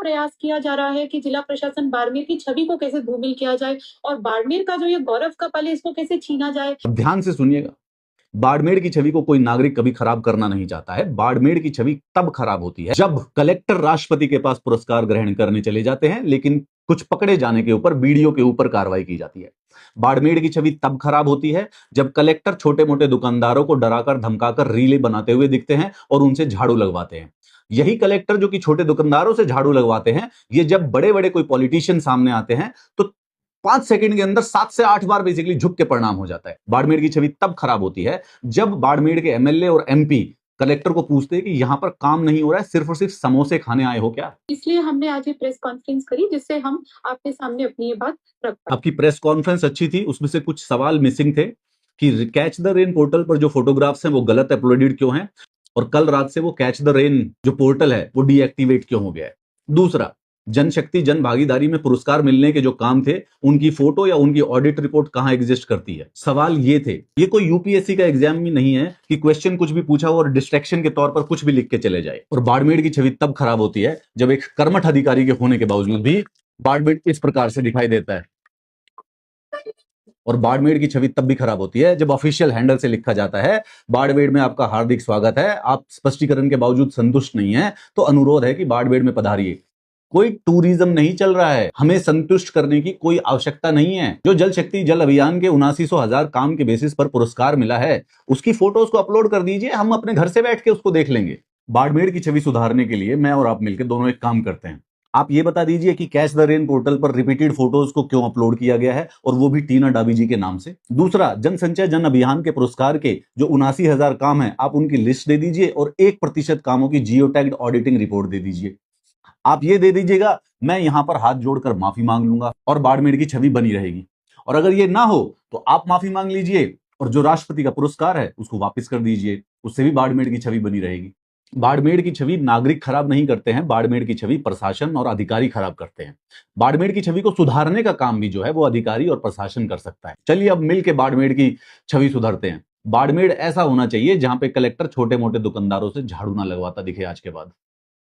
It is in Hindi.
प्रयास किया जा रहा है कि जिला प्रशासन बाड़मेर की छवि को कैसे धूमिल किया जाए और बाड़मेर का जो ये गौरव का पल है इसको कैसे छीना जाए। अब ध्यान से सुनिएगा, बाड़मेर की छवि को कोई नागरिक कभी खराब करना नहीं चाहता है। बाड़मेर की छवि तब खराब होती है जब कलेक्टर राष्ट्रपति के पास पुरस्कार ग्रहण करने चले जाते हैं, लेकिन कुछ पकड़े जाने के ऊपर वीडियो के ऊपर कार्रवाई की जाती है। बाड़मेर की छवि तब खराब होती है जब कलेक्टर छोटे मोटे दुकानदारों को डराकर धमकाकर रीले बनाते हुए दिखते हैं और उनसे झाड़ू लगवाते हैं। यही कलेक्टर जो कि छोटे दुकानदारों से झाड़ू लगवाते हैं, ये जब बड़े बड़े कोई पॉलिटिशियन सामने आते हैं तो 5 सेकंड के अंदर 7 से 8 बार बेसिकली झुक के प्रणाम हो जाता है। बाड़मेर की छवि तब खराब होती है जब बाड़मेर के एमएलए और एमपी कलेक्टर को पूछते हैं कि यहां पर काम नहीं हो रहा है, सिर्फ और सिर्फ समोसे खाने आए हो क्या। इसलिए हमने आज ये प्रेस कॉन्फ्रेंस करी जिससे हम आपके सामने अपनी ये बात रख पाए। आपकी प्रेस कॉन्फ्रेंस अच्छी थी, उसमें से कुछ सवाल मिसिंग थे कि कैच द रेन पोर्टल पर जो फोटोग्राफ्स हैं वो गलत अपलोडेड क्यों हैं, और कल रात से वो कैच द रेन जो पोर्टल है वो डीएक्टिवेट क्यों हो गया है। दूसरा, जनशक्ति जन भागीदारी में पुरस्कार मिलने के जो काम थे उनकी फोटो या उनकी ऑडिट रिपोर्ट कहां एग्जिस्ट करती है। सवाल ये थे, ये कोई यूपीएससी का एग्जाम भी नहीं है कि क्वेश्चन कुछ भी पूछा हो और डिस्ट्रैक्शन के तौर पर कुछ भी लिख के चले जाए। और बाड़मेर की छवि तब खराब होती है जब एक कर्मठ अधिकारी के होने के बावजूद भी बाड़मेर इस प्रकार से दिखाई देता है। और बाड़मेर की छवि तब भी खराब होती है जब ऑफिशियल हैंडल से लिखा जाता है, बाड़मेर में आपका हार्दिक स्वागत है, आप स्पष्टीकरण के बावजूद संतुष्ट नहीं है तो अनुरोध है कि बाड़मेर में पधारिए। कोई टूरिज्म नहीं चल रहा है, हमें संतुष्ट करने की कोई आवश्यकता नहीं है। जो जल शक्ति जल अभियान के 79,000 काम के बेसिस पर पुरस्कार मिला है उसकी फोटोज को अपलोड कर दीजिए, हम अपने घर से बैठ के उसको देख लेंगे। बाड़मेर की छवि सुधारने के लिए मैं और आप मिलकर दोनों एक काम करते हैं। आप ये बता दीजिए कि कैच द रेन पोर्टल पर रिपीटेड फोटोज को क्यों अपलोड किया गया है, और वो भी टीना डाबी जी के नाम से। दूसरा, जन संचय जन अभियान के पुरस्कार के जो 79,000 काम है आप उनकी लिस्ट दे दीजिए और 1% कामों की जियो टैग्ड ऑडिटिंग रिपोर्ट दे दीजिए। आप ये दे दीजिएगा, मैं यहां पर हाथ जोड़कर माफी मांग लूंगा और बाड़मेर की छवि बनी रहेगी। और अगर ये ना हो तो आप माफी मांग लीजिए और जो राष्ट्रपति का पुरस्कार है उसको वापस कर दीजिए, उससे भी बाड़मेर की छवि बनी रहेगी। बाड़मेर की छवि नागरिक खराब नहीं करते हैं, बाड़मेर की छवि प्रशासन और अधिकारी खराब करते हैं। बाड़मेर की छवि को सुधारने का काम भी जो है वो अधिकारी और प्रशासन कर सकता है। चलिए अब मिलकर बाड़मेर की छवि सुधारते हैं। बाड़मेर ऐसा होना चाहिए जहां पे कलेक्टर छोटे मोटे दुकानदारों से झाड़ू ना लगवाता दिखे आज के बाद।